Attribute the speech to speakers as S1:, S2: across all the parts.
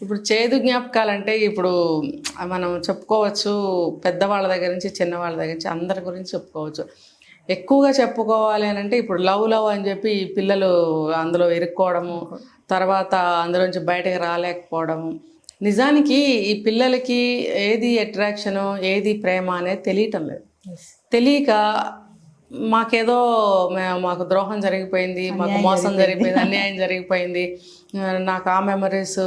S1: ఇప్పుడు చేదు జ్ఞాపకాలంటే ఇప్పుడు మనం చెప్పుకోవచ్చు, పెద్దవాళ్ళ దగ్గర నుంచి చిన్నవాళ్ళ దగ్గర నుంచి అందరి గురించి చెప్పుకోవచ్చు. ఎక్కువగా చెప్పుకోవాలి అని అంటే ఇప్పుడు లవ్ లవ్ అని చెప్పి ఈ పిల్లలు అందులో ఇరుక్కోవడము, తర్వాత అందులోంచి బయటకు రాలేకపోవడము. నిజానికి ఈ పిల్లలకి ఏది అట్రాక్షను, ఏది ప్రేమ అనేది తెలియటం లేదు. తెలియక మాకేదో మాకు ద్రోహం జరిగిపోయింది, మాకు మోసం జరిగిపోయింది, అన్యాయం జరిగిపోయింది, నాకు ఆ మెమరీస్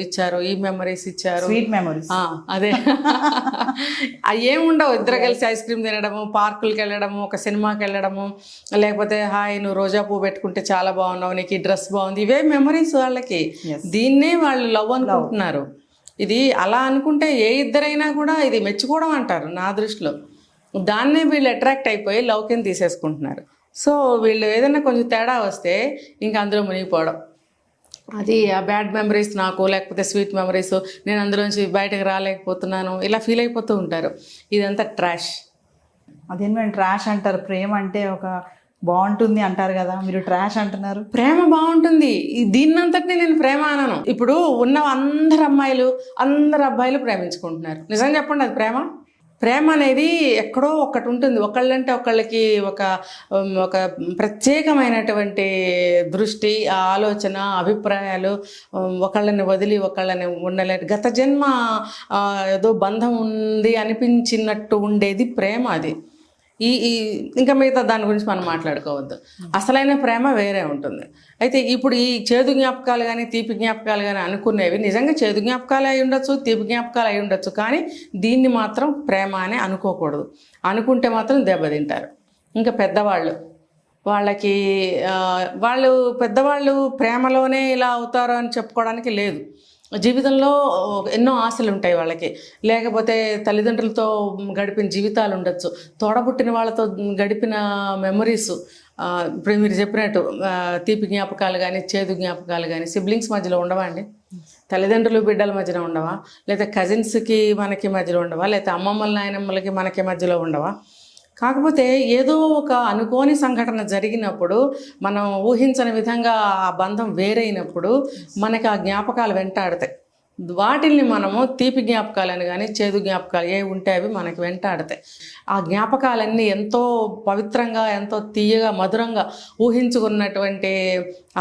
S1: ఇచ్చారు, ఈ మెమరీస్ ఇచ్చారు,
S2: స్వీట్ మెమరీస్.
S1: అదే అవి ఏముండవు. ఇద్దరు కలిసి ఐస్ క్రీమ్ తినడము, పార్కులకి వెళ్ళడము, ఒక సినిమాకి వెళ్ళడము, లేకపోతే హాయ్ నువ్వు రోజా పువ్వు పెట్టుకుంటే చాలా బాగున్నావు, నీకు ఈ డ్రెస్ బాగుంది, ఇవే మెమరీస్ వాళ్ళకి. దీన్నే వాళ్ళు లవ్ అనుకుంటున్నారు. ఇది అలా అనుకుంటే ఏ ఇద్దరైనా కూడా ఇది మెచ్చుకోవడం అంటారు నా దృష్టిలో. దాన్నే వీళ్ళు అట్రాక్ట్ అయిపోయి లవ్ కింద తీసేసుకుంటున్నారు. సో వీళ్ళు ఏదైనా కొంచెం తేడా వస్తే ఇంకా అందులో మునిగిపోవడం, అది ఆ బ్యాడ్ మెమరీస్ నాకు, లేకపోతే స్వీట్ మెమరీస్ నేను అందులోంచి బయటకు రాలేకపోతున్నాను, ఇలా ఫీల్ అయిపోతూ ఉంటారు. ఇదంతా ట్రాష్.
S2: అదేం మేము ట్రాష్ అంటారు, ప్రేమ అంటే ఒక బాగుంటుంది అంటారు కదా, మీరు ట్రాష్ అంటున్నారు.
S1: ప్రేమ బాగుంటుంది, దీన్నంతటినీ నేను ప్రేమ అనను. ఇప్పుడు ఉన్న అందరు అబ్బాయిలు ప్రేమించుకుంటున్నారు. నిజంగా చెప్పండి, అది ప్రేమ? ప్రేమ అనేది ఎక్కడో ఒకటి ఉంటుంది. ఒకళ్ళంటే ఒకళ్ళకి ఒక ప్రత్యేకమైనటువంటి దృష్టి, ఆలోచన, అభిప్రాయాలు, ఒకళ్ళని వదిలి ఒకళ్ళని ఉండలేదు, గత జన్మ ఏదో బంధం ఉంది అనిపించినట్టు ఉండేది ప్రేమ. అది ఇంకా మిగతా దాని గురించి మనం మాట్లాడుకోవద్దు. అసలైన ప్రేమ వేరే ఉంటుంది. అయితే ఇప్పుడు ఈ చేదు జ్ఞాపకాలు కానీ తీపి జ్ఞాపకాలు కానీ అనుకునేవి నిజంగా చేదు జ్ఞాపకాలు అయి ఉండొచ్చు, తీపి జ్ఞాపకాలు అయి ఉండొచ్చు, కానీ దీన్ని మాత్రం ప్రేమ అని అనుకోకూడదు. అనుకుంటే మాత్రం దెబ్బతింటారు. ఇంకా పెద్దవాళ్ళు ప్రేమలోనే ఇలా అవుతారు అని చెప్పుకోవడానికి లేదు. జీవితంలో ఎన్నో ఆశలు ఉంటాయి వాళ్ళకి, లేకపోతే తల్లిదండ్రులతో గడిపిన జీవితాలు ఉండొచ్చు, తోడబుట్టిన వాళ్ళతో గడిపిన మెమరీస్. ఇప్పుడు మీరు చెప్పినట్టు తీపి జ్ఞాపకాలు కానీ చేదు జ్ఞాపకాలు కానీ సిబ్లింగ్స్ మధ్యలో ఉండవా అండి? తల్లిదండ్రులు బిడ్డల మధ్యన ఉండవా? లేకపోతే కజిన్స్కి మనకి మధ్యలో ఉండవా? లేకపోతే అమ్మమ్మల నాయనమ్మలకి మనకి మధ్యలో ఉండవా? కాకపోతే ఏదో ఒక అనుకోని సంఘటన జరిగినప్పుడు, మనం ఊహించని విధంగా ఆ బంధం వేరైనప్పుడు మనకి ఆ జ్ఞాపకాలు వెంటాడతాయి. వాటిల్ని మనము తీపి జ్ఞాపకాలని కానీ చేదు జ్ఞాపకాలు ఏ ఉంటే అవి మనకి వెంటాడతాయి. ఆ జ్ఞాపకాలన్నీ ఎంతో పవిత్రంగా, ఎంతో తీయగా, మధురంగా ఊహించుకున్నటువంటి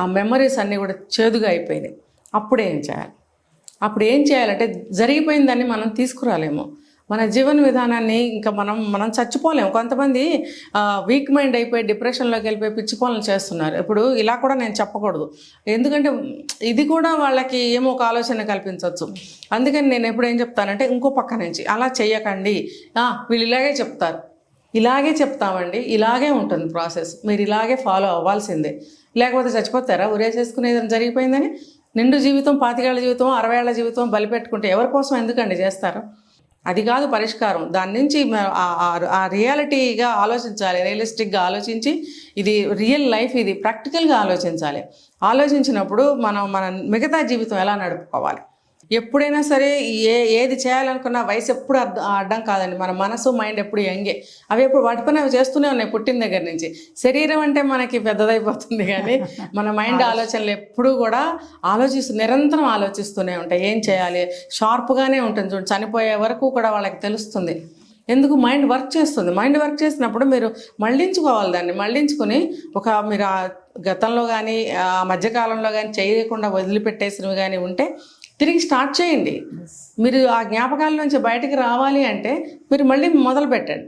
S1: ఆ మెమరీస్ అన్నీ కూడా చేదుగా అయిపోయినాయి. అప్పుడు ఏం చేయాలంటే జరిగిపోయిందని మనం తీసుకురాలేము. మన జీవన విధానాన్ని ఇంకా మనం చచ్చిపోలేము. కొంతమంది వీక్ మైండ్ అయిపోయి డిప్రెషన్లోకి వెళ్ళిపోయి పిచ్చి పనులు చేస్తున్నారు. ఇప్పుడు ఇలా కూడా నేను చెప్పకూడదు, ఎందుకంటే ఇది కూడా వాళ్ళకి ఏమో ఒక ఆలోచన కల్పించవచ్చు. అందుకని నేను ఎప్పుడు ఏం చెప్తానంటే, ఇంకో పక్క నుంచి అలా చెయ్యకండి, వీళ్ళు ఇలాగే చెప్తారు, ఇలాగే చెప్తామండి, ఇలాగే ఉంటుంది ప్రాసెస్, మీరు ఇలాగే ఫాలో అవ్వాల్సిందే, లేకపోతే చచ్చిపోతారా ఉరేసేసుకునేది జరిగిపోయిందని? నిండు జీవితం, 25 ఏళ్ల జీవితం, 60 ఏళ్ల జీవితం బలిపెట్టుకుంటే ఎవరి కోసం ఎందుకండి చేస్తారు? అది కాదు పరిష్కారం. దాని నుంచి ఆ రియాలిటీగా ఆలోచించాలి, రియలిస్టిక్గా ఆలోచించి ఇది రియల్ లైఫ్, ఇది ప్రాక్టికల్గా ఆలోచించాలి. ఆలోచించినప్పుడు మన మిగతా జీవితం ఎలా నడుపుకోవాలి. ఎప్పుడైనా సరే ఏది చేయాలనుకున్న వయసు ఎప్పుడు అడ్డం కాదండి. మన మనసు, మైండ్ ఎప్పుడు యంగే. అవి ఎప్పుడు వాటి పని అవి చేస్తూనే ఉన్నాయి పుట్టిన దగ్గర నుంచి. శరీరం అంటే మనకి పెద్దదైపోతుంది, కానీ మన మైండ్ ఆలోచనలు ఎప్పుడూ కూడా నిరంతరం ఆలోచిస్తూనే ఉంటాయి. ఏం చేయాలి, షార్ప్గానే ఉంటుంది. చూడండి, చనిపోయే వరకు కూడా వాళ్ళకి తెలుస్తుంది. ఎందుకు? మైండ్ వర్క్ చేస్తుంది. మైండ్ వర్క్ చేసినప్పుడు మీరు మళ్ళించుకోవాలి. దాన్ని మళ్ళించుకొని మీరు గతంలో కానీ మధ్యకాలంలో కానీ చేయకుండా వదిలిపెట్టేసినవి కానీ ఉంటే తిరిగి స్టార్ట్ చేయండి. మీరు ఆ జ్ఞాపకాల నుంచి బయటకు రావాలి అంటే మీరు మళ్ళీ మొదలు పెట్టండి.